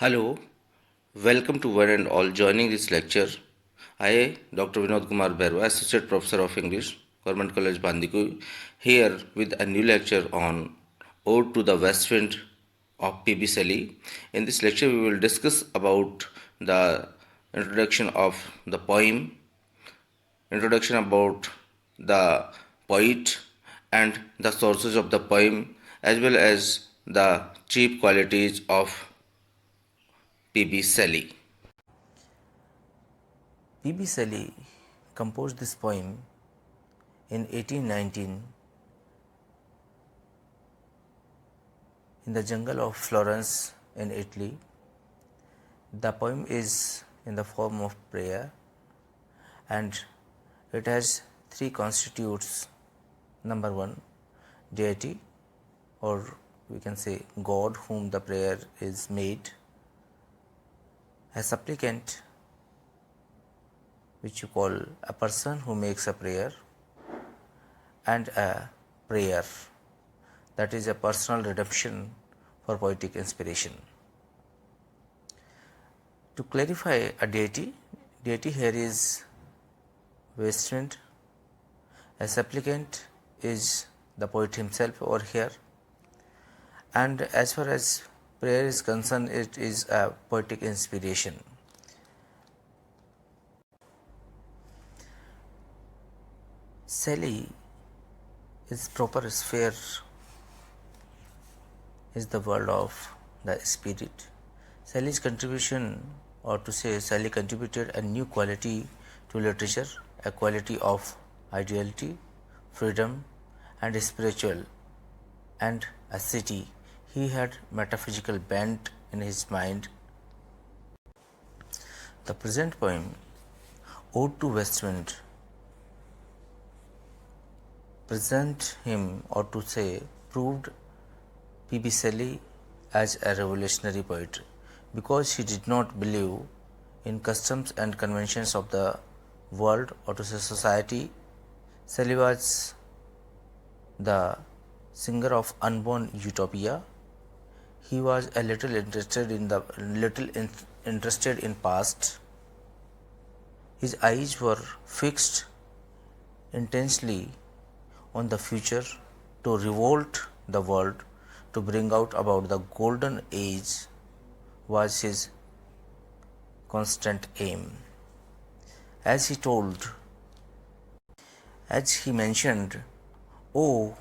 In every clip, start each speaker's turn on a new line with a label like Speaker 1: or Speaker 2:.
Speaker 1: Hello, welcome to one and all joining this lecture. I, Dr. Vinod Kumar Berwa, Associate Professor of English, Government College Bandikui, here with a new lecture on Ode to the West Wind of P.B. Shelley. In this lecture, we will discuss about the introduction of the poem, introduction about the poet, and the sources of the poem, as well as the chief qualities of P.B. Shelley.
Speaker 2: P.B. Shelley composed this poem in 1819 in the jungle of Florence in Italy. The poem is in the form of prayer and it has three constitutes. Number one, deity, or we can say God whom the prayer is made, a supplicant, which you call a person who makes a prayer, and a prayer, that is a personal redemption for poetic inspiration. To clarify a deity, deity here is west wind, a supplicant is the poet himself over here, and as far as prayer is concerned, it is a poetic inspiration. Shelley, his proper sphere is the world of the spirit. Shelley's contribution, or to say Shelley contributed a new quality to literature, a quality of ideality, freedom and spiritual and a city. He had metaphysical bent in his mind. The present poem, Ode to West Wind, present him, or to say proved P.B. Shelley as a revolutionary poet, because he did not believe in customs and conventions of the world, or to say society. Shelley was the singer of unborn utopia. He was a little interested in past. His eyes were fixed intensely on the future, to revolt the world, to bring out about the golden age was his constant aim. As he mentioned, "Oh,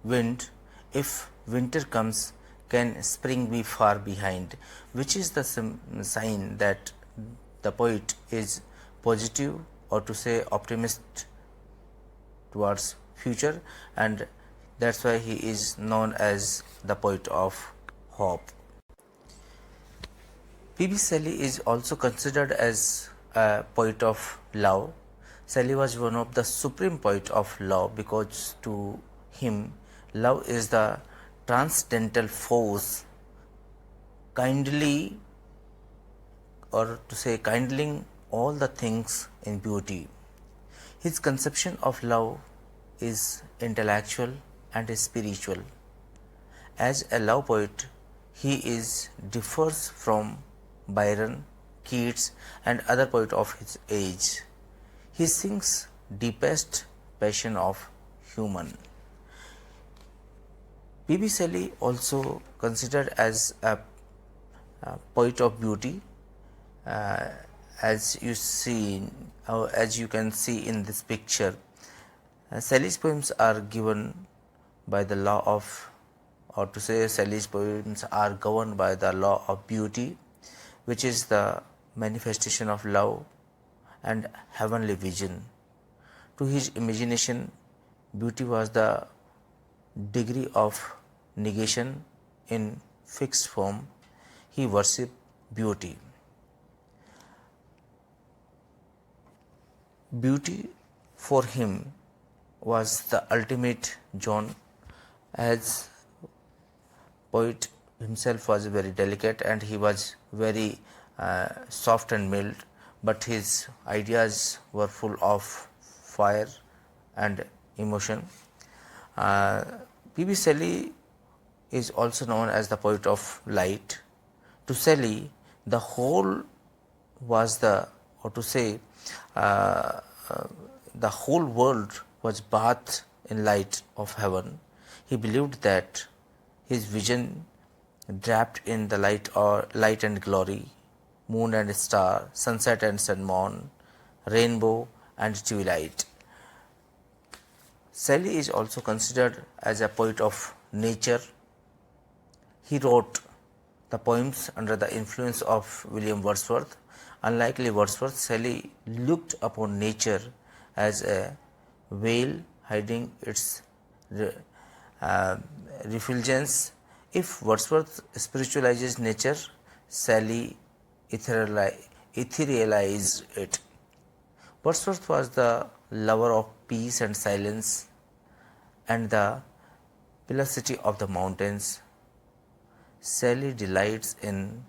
Speaker 2: wind, if winter comes, can spring be far behind?" Which is the sign that the poet is positive, or to say optimist towards future, and that's why he is known as the poet of hope. P.B. Shelley is also considered as a poet of love. Shelley was one of the supreme poet of love, because to him love is the transcendental force, kindly, or to say kindling all the things in beauty. His conception of love is intellectual and spiritual. As a love poet, he differs from Byron, Keats, and other poets of his age. He sings deepest passion of human. P.B. Shelley also considered as a poet of beauty, uh, as you can see in this picture. Shelley's poems are given by the law of, or to say Shelley's poems are governed by the law of beauty, which is the manifestation of love and heavenly vision. To his imagination, beauty was the degree of negation in fixed form. He worshipped beauty. Beauty for him was the ultimate zone, as poet himself was very delicate and he was very soft and mild, but his ideas were full of fire and emotion. P.B. Shelley is also known as the poet of light, To Shelley, the whole was the, or to say, uh, uh, the whole world was bathed in light of heaven. He believed that his vision, draped in the light or light and glory, moon and star, sunset and sunmoon, rainbow and twilight. Shelley is also considered as a poet of nature. He wrote the poems under the influence of William Wordsworth. Unlike Wordsworth, Shelley looked upon nature as a veil hiding its uh, refulgence. If Wordsworth spiritualizes nature, Shelley etherealized it. Wordsworth was the lover of peace and silence and the velocity of the mountains. Shelley delights in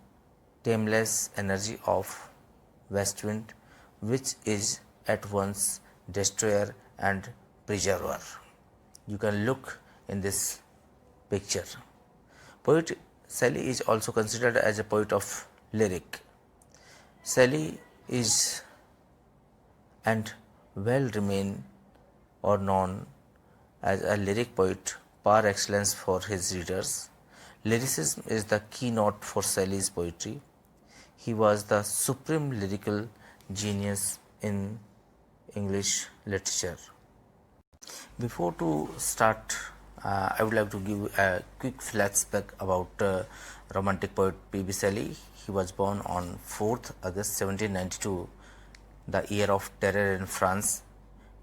Speaker 2: tameless energy of west wind, which is at once destroyer and preserver. You can look in this picture. Poet Shelley is also considered as a poet of lyric. Shelley is and well remain or known as a lyric poet par excellence for his readers. Lyricism is the keynote for Shelley's poetry. He was the supreme lyrical genius in English literature. Before to start, I would like to give a quick flashback about romantic poet P.B. Shelley. He was born on 4th August 1792, the year of terror in France.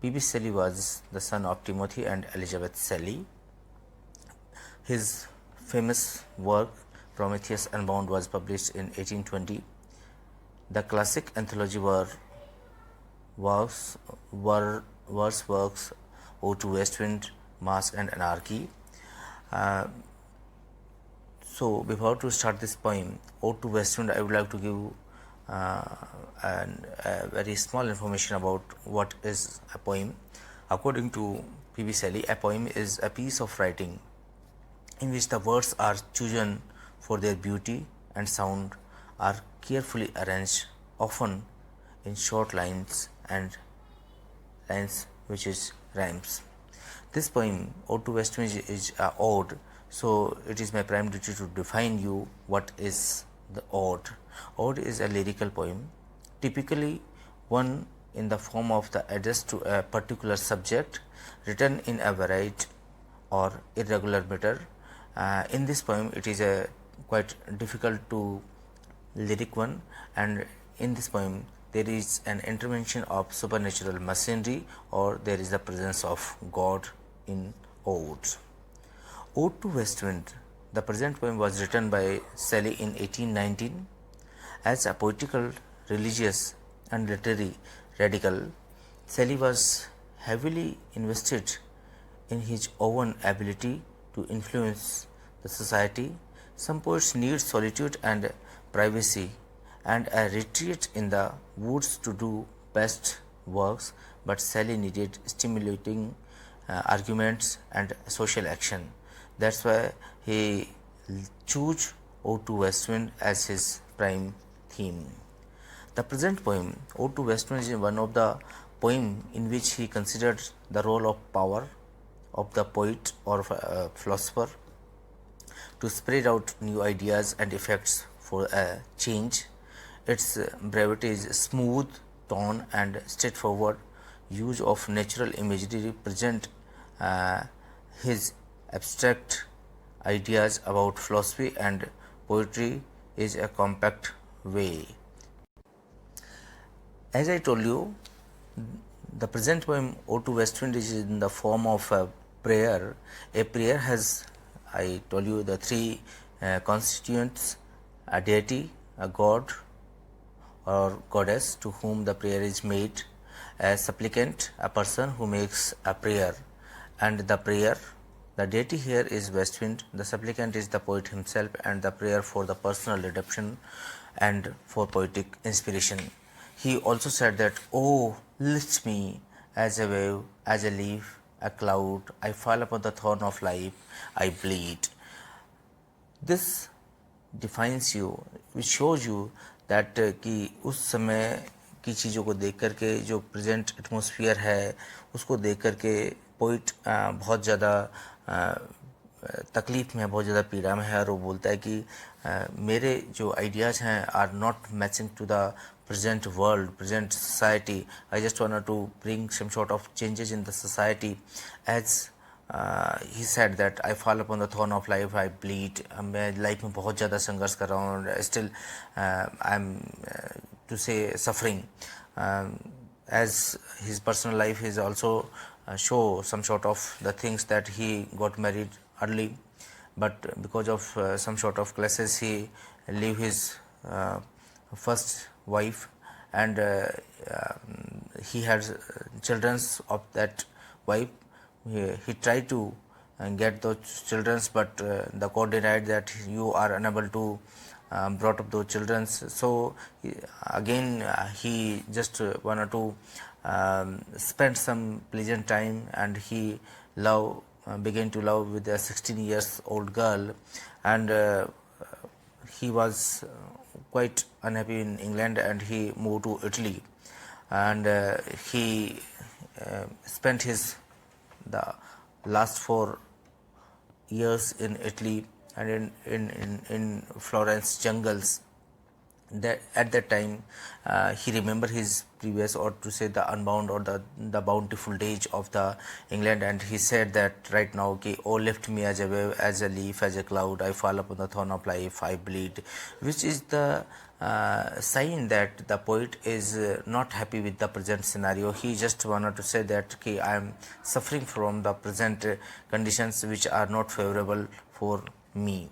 Speaker 2: P.B. Shelley was the son of Timothy and Elizabeth Shelley. His famous work Prometheus Unbound was published in 1820. The classic anthology were Wordsworth's Ode to West Wind, Mask and Anarchy. So before to start this poem, Ode to West Wind, I would like to give a very small information about what is a poem. According to P.B. Shelley, a poem is a piece of writing in which the words are chosen for their beauty and sound, are carefully arranged, often in short lines and lines which is rhymes. This poem, Ode to West Wind, is a ode, so it is my prime duty to define you what is the ode. Ode is a lyrical poem, typically one in the form of the address to a particular subject, written in a varied or irregular meter. In this poem, it is a quite difficult to lyric one, and in this poem there is an intervention of supernatural machinery, or there is the presence of God in odes. Ode to West Wind. The present poem was written by Shelley in 1819. As a poetical, religious and literary radical, Shelley was heavily invested in his own ability to influence the society. Some poets need solitude and privacy and a retreat in the woods to do best works, but Shelley needed stimulating arguments and social action. That's why he chose Ode to West Wind as his prime theme. The present poem, Ode to West Wind, is one of the poems in which he considered the role of power of the poet or philosopher to spread out new ideas and effects for a change. Its brevity is smooth tone and straightforward use of natural imagery present his abstract ideas about philosophy and poetry is a compact way. As I told you, the present poem Ode to West Wind is in the form of a prayer. A prayer has, I told you, the three constituents: a deity, a god or goddess to whom the prayer is made, a supplicant, a person who makes a prayer, and the prayer. The deity here is West Wind, the supplicant is the poet himself, and the prayer for the personal redemption and for poetic inspiration. He also said that, "Oh, lift me as a wave, as a leaf, a cloud, I fall upon the thorn of life, I bleed." This defines you, which shows you that कि उस समय की चीज़ों को देख करके जो present atmosphere है उसको देख करके पोइट बहुत ज़्यादा तकलीफ़ में है, बहुत ज़्यादा पीड़ा में है, और वो बोलता है कि मेरे जो आइडियाज़ हैं are not matching to the present world, present society. I just wanted to bring some sort of changes in the society. As he said that I fall upon the thorn of life, I bleed. मैं life में बहुत ज़्यादा संघर्ष कर रहा हूँ, still I'm to say suffering. As his personal life is also show some sort of the things that he got married early, but because of some sort of classes he leave his first wife, and he had children of that wife. He tried to get those children, but the court denied that you are unable to brought up those children. So again he just wanted to spend some pleasant time, and he began to love with a 16 years old girl, and he was quite unhappy in England, and he moved to Italy, and he spent his the last 4 years in Italy, and in Florence jungles. That at that time he remembered his previous, or to say the unbound or the bountiful days of the England, and he said that right now, okay, oh lift me as a wave, as a leaf, as a cloud, I fall upon the thorn of life, I bleed, which is the sign that the poet is not happy with the present scenario. He just wanted to say that, okay, I am suffering from the present conditions which are not favorable for me.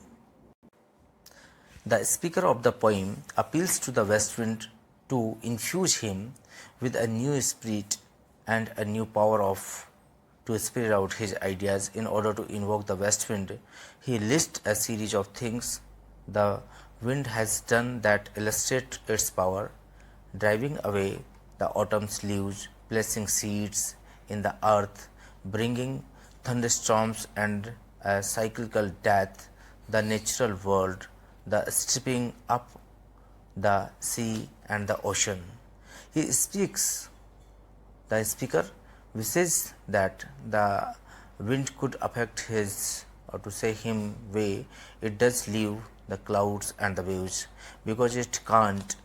Speaker 2: The speaker of the poem appeals to the west wind to infuse him with a new spirit and a new power to spirit out his ideas. In order to invoke the west wind, he lists a series of things the wind has done that illustrate its power, driving away the autumn's leaves, placing seeds in the earth, bringing thunderstorms and a cyclical death, the natural world, the stripping up the sea and the ocean. He speaks, the speaker wishes that the wind could affect his, or to say him, way it does leave the clouds and the waves. Because it can't,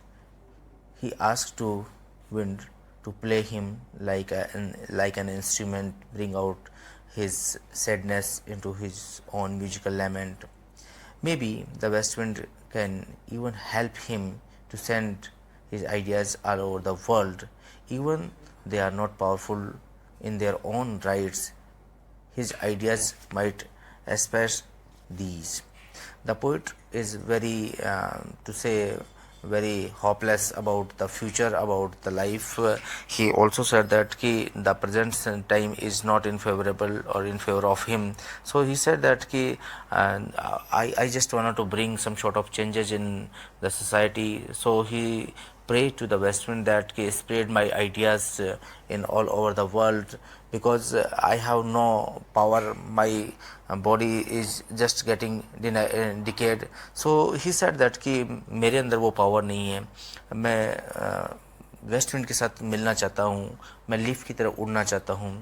Speaker 2: he asks to wind to play him like an instrument, bring out his sadness into his own musical lament. Maybe the west wind can even help him to send his ideas all over the world, even they are not powerful in their own rights. His ideas might express these. The poet is very, to say, very hopeless about the future, about the life. He also said that the present time is not in favorable or in favor of him. So he said that I just wanted to bring some sort of changes in the society. So he prayed to the west wind that spread my ideas in all over the world, because I have no power, my body is just getting decayed. So he said that कि मेरे अंदर वो power नहीं है, मैं west wind के साथ मिलना चाहता हूँ, मैं लीफ की तरह उड़ना चाहता हूँ,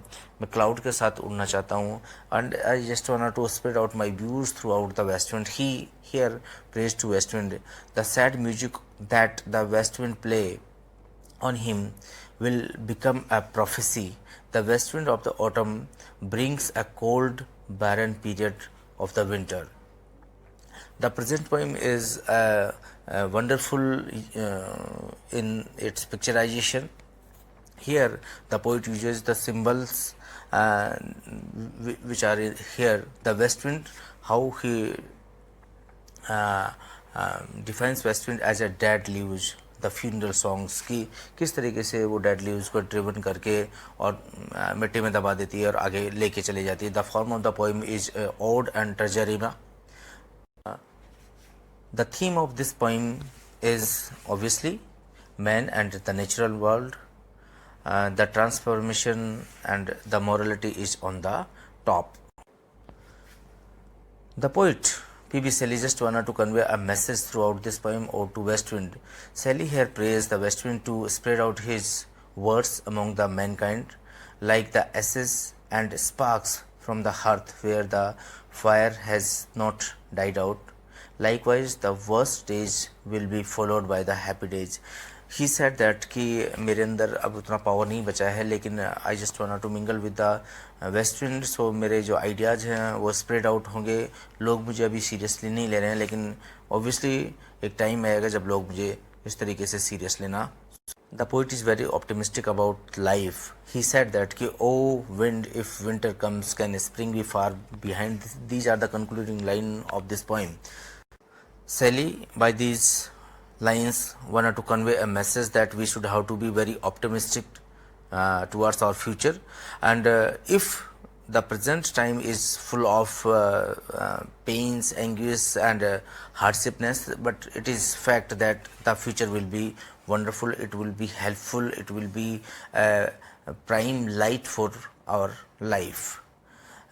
Speaker 2: मैं क्लाउड के साथ उड़ना चाहता हूँ, and I just want to spread out my views throughout the west wind. He here prays to west wind. The sad music that the west wind play on him will become a prophecy. The west wind of the autumn brings a cold, barren period of the winter. The present poem is wonderful in its picturization. Here, the poet uses the symbols which are here. The west wind, how he defines west wind as a dead leaves, the funeral songs की किस तरीके से वो dead leaves को driven करके और मिट्टी में दबा देती है और आगे लेके चली जाती है. The form of the poem is ode and ट्रेजरिमा. The theme of this poem is obviously man and the natural world. The transformation and the morality is on the top. The poet P.B. Shelley just wanted to convey a message throughout this poem Ode to West Wind. Shelley here praised the west wind to spread out his words among the mankind, like the ashes and sparks from the hearth where the fire has not died out. Likewise, the worst days will be followed by the happy days. He said that कि मेरे अंदर अब उतना power नहीं बचा है, लेकिन I just want to mingle with the west wind, so मेरे जो आइडियाज़ हैं वो स्प्रेड आउट होंगे. लोग मुझे अभी सीरियसली नहीं ले रहे हैं, लेकिन ऑब्वियसली एक टाइम आएगा जब लोग मुझे इस तरीके से सीरियस लेना. The poet is very optimistic about life. He said that कि oh wind, if winter comes, can spring be far behind? These are the concluding line of this poem. Shelley, by these lines, wanted to convey a message that we should have to be very optimistic towards our future, and if the present time is full of pains, anguish, and hardshipness, but it is fact that the future will be wonderful, it will be helpful, it will be a prime light for our life.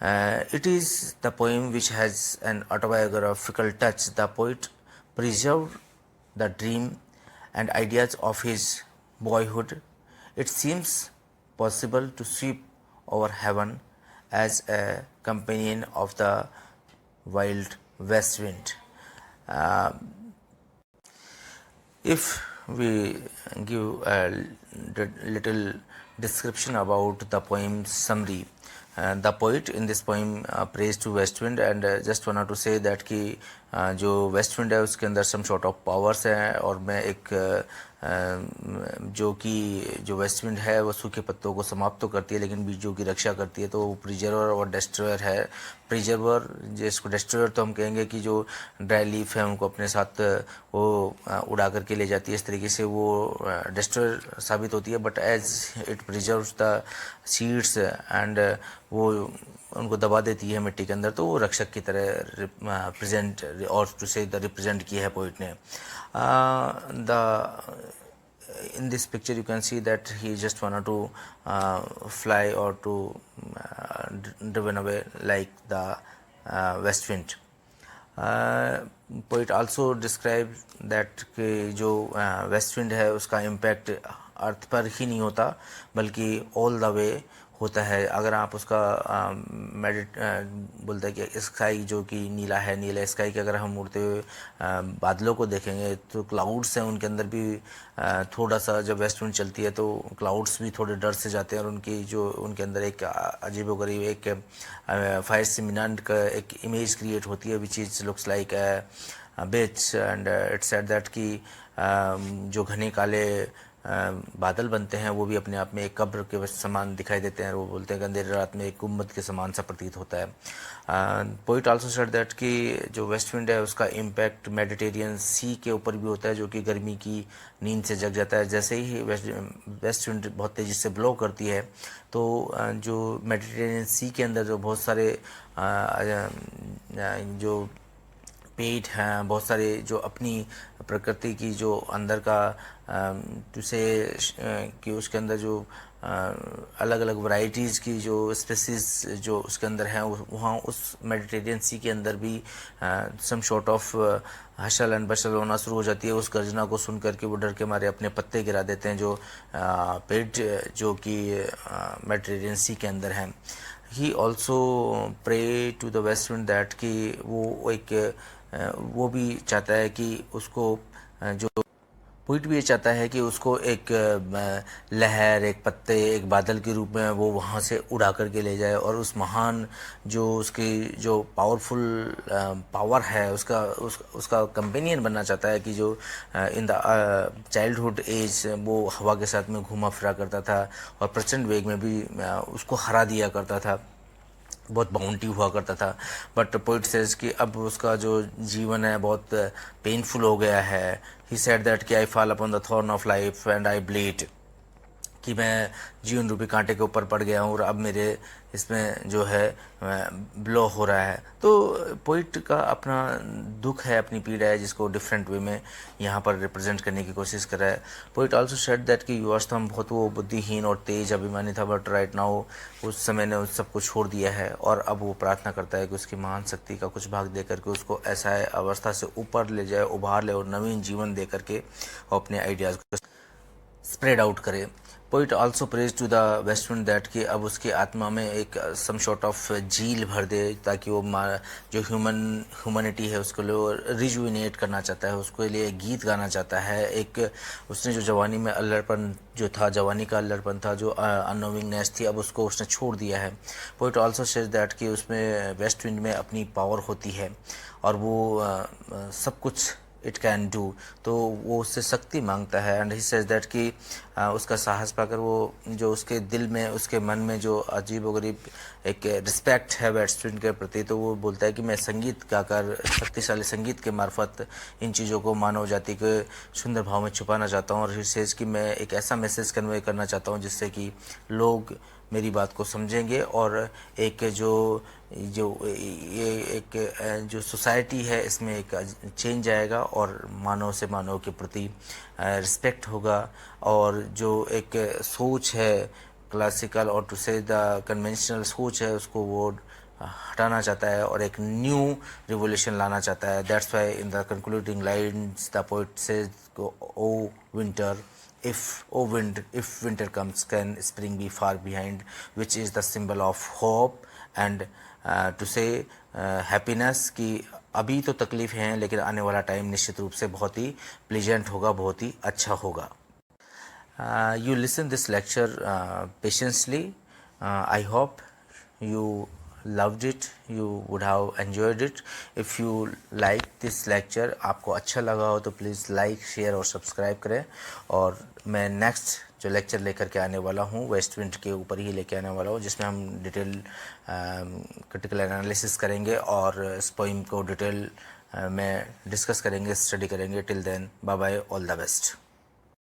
Speaker 2: It is the poem which has an autobiographical touch. The poet preserved the dream and ideas of his boyhood. It seems possible to sweep over heaven as a companion of the wild west wind. If we give a little description about the poem summary, the poet in this poem praised to west wind, and just wanted to say that कि जो west wind है उसके अंदर some sort of powers हैं, और मैं एक जो कि जो वेस्ट विंड है वो सूखे पत्तों को समाप्त तो करती है लेकिन बीजों की रक्षा करती है, तो वो प्रिजर्वर और डिस्ट्रॉयर है. प्रिजर्वर जिसको डिस्ट्रॉयर तो हम कहेंगे कि जो ड्राई लीफ है उनको अपने साथ वो उड़ा करके ले जाती है, इस तरीके से वो डिस्ट्रॉयर साबित होती है. But as it preserves the seeds and वो उनको दबा देती है मिट्टी के अंदर, तो वो रक्षक की तरह प्रेजेंट और टू से द रिप्रेजेंट किया है पोइट ने. In this picture you can see that he just wanted to fly or to driven away like the west wind. Poet also described that कि जो west wind है उसका impact अर्थ पर ही नहीं होता बल्कि all the way होता है. अगर आप उसका बोलते हैं कि स्काई जो कि नीला है, नीला स्काई के अगर हम उड़ते हुए बादलों को देखेंगे तो क्लाउड्स हैं उनके अंदर भी थोड़ा सा जब वेस्ट विंड चलती है तो क्लाउड्स भी थोड़े डर से जाते हैं, और उनकी जो उनके अंदर एक अजीबोगरीब एक फायर सिमिनांट का एक इमेज क्रिएट होती है which is looks like bitch, and it's said that कि जो घने काले बादल बनते हैं वो भी अपने आप में एक कब्र के समान दिखाई देते हैं. वो बोलते हैं कि अंधेरी रात में एक गुम्बद के समान सा प्रतीत होता है. पोइट आल्सो सेड दैट कि जो वेस्ट विंड है उसका इम्पैक्ट मेडिटेरियन सी के ऊपर भी होता है जो कि गर्मी की नींद से जग जाता है. जैसे ही वेस्ट विंड बहुत तेज़ी से ब्लो करती है तो जो मेडिटेरियन सी के अंदर जो बहुत सारे जो पेट हैं, बहुत सारे जो अपनी प्रकृति की जो अंदर का तुसे कि उसके अंदर जो अलग अलग वैरायटीज़ की जो स्पेसीज जो उसके अंदर हैं वहाँ उस मेडिटेरियन सी के अंदर भी सम शॉर्ट ऑफ हशल एंड बशल होना शुरू हो जाती है. उस गर्जना को सुन करके वो डर के मारे अपने पत्ते गिरा देते हैं जो पेट जो कि मेडिटेरियन सी के अंदर हैं. He also pray to the west wind that कि वो एक वो भी चाहता है कि उसको जो पोइट भी ये चाहता है कि उसको एक लहर, एक पत्ते, एक बादल के रूप में वो वहाँ से उड़ा करके ले जाए और उस महान जो उसकी जो पावरफुल पावर है उसका कंपेनियन बनना चाहता है कि जो इन द चाइल्डहुड एज वो हवा के साथ में घूमा फिरा करता था और प्रचंड वेग में भी उसको हरा दिया करता था, बहुत बाउंटी हुआ करता था. बट पोइट सेज कि अब उसका जो जीवन है बहुत पेनफुल हो गया है. ही सेड दैट कि I fall upon the thorn of life and I bleed. कि मैं जीवन रूपी कांटे के ऊपर पड़ गया हूँ और अब मेरे इसमें जो है ब्लो हो रहा है। तो पोइट का अपना दुख है, अपनी पीड़ा है, जिसको डिफरेंट वे में यहाँ पर रिप्रेजेंट करने की कोशिश कर रहा है। पोइट आल्सो सेड दैट कि युवावस्था में बहुत वो बुद्धिहीन और तेज अभिमानी था, बट राइट नाउ उस समय ने उस सबको छोड़ दिया है और अब वो प्रार्थना करता है कि उसकी महान शक्ति का कुछ भाग दे करके उसको ऐसा अवस्था से ऊपर ले जाए, उभार ले और नवीन जीवन दे करके वो अपने आइडियाज़ को स्प्रेड आउट करे। Poet also prays to the west wind that कि अब उसकी आत्मा में एक सम सॉर्ट ऑफ झील भर दे, ताकि वो जो ह्यूमनिटी है उसको लिए रिजुविनेट करना चाहता है, उसके लिए गीत गाना चाहता है। एक उसने जो जवानी में अल्लड़पन जो था, जवानी का अल्लड़पन था, जो अनोविंगनेस थी, अब उसको उसने छोड़ दिया है। पोइट ऑल्सो सेज दैट कि उसमें वेस्ट विंड में अपनी पावर होती है और वो सब कुछ इट कैन डू, तो वो उससे शक्ति मांगता है। एंड ही सेज दैट कि उसका साहस पाकर वो जो उसके दिल में, उसके मन में जो अजीब व गरीब एक रिस्पेक्ट है वेस्ट विंड के प्रति, तो वो बोलता है कि मैं संगीत गाकर, शक्तिशाली संगीत के मार्फत इन चीज़ों को मानव जाति के सुंदर भाव में छुपाना चाहता हूँ। और ही सेज कि मैं एक ऐसा मैसेज कन्वे करना चाहता हूँ जिससे कि लोग मेरी बात को समझेंगे और एक जो जो ये एक जो सोसाइटी है इसमें एक चेंज आएगा और मानव से मानव के प्रति रिस्पेक्ट होगा। और जो एक सोच है क्लासिकल और टू से द कन्वेंशनल सोच है, उसको वो हटाना चाहता है और एक न्यू रिवोल्यूशन लाना चाहता है। That's why in the concluding lines the poet says, O winter, if oh wind, if winter comes can spring be far behind, which is the symbol of hope and to say happiness, कि अभी तो तकलीफ हैं लेकिन आने वाला time निश्चित रूप से बहुत ही प्लीजेंट होगा, बहुत ही अच्छा होगा। You listen this lecture patiently. I hope you loved it, you would have enjoyed it. If you like this lecture, आपको अच्छा लगा हो तो प्लीज़ लाइक, शेयर और सब्सक्राइब करें। और मैं नेक्स्ट जो लेक्चर लेकर के आने वाला हूँ वेस्ट विंड के ऊपर ही लेके आने वाला हूँ, जिसमें हम डिटेल क्रिटिकल एनालिसिस करेंगे और इस पोइम को डिटेल में डिस्कस करेंगे, स्टडी करेंगे। Till then bye bye, all the best.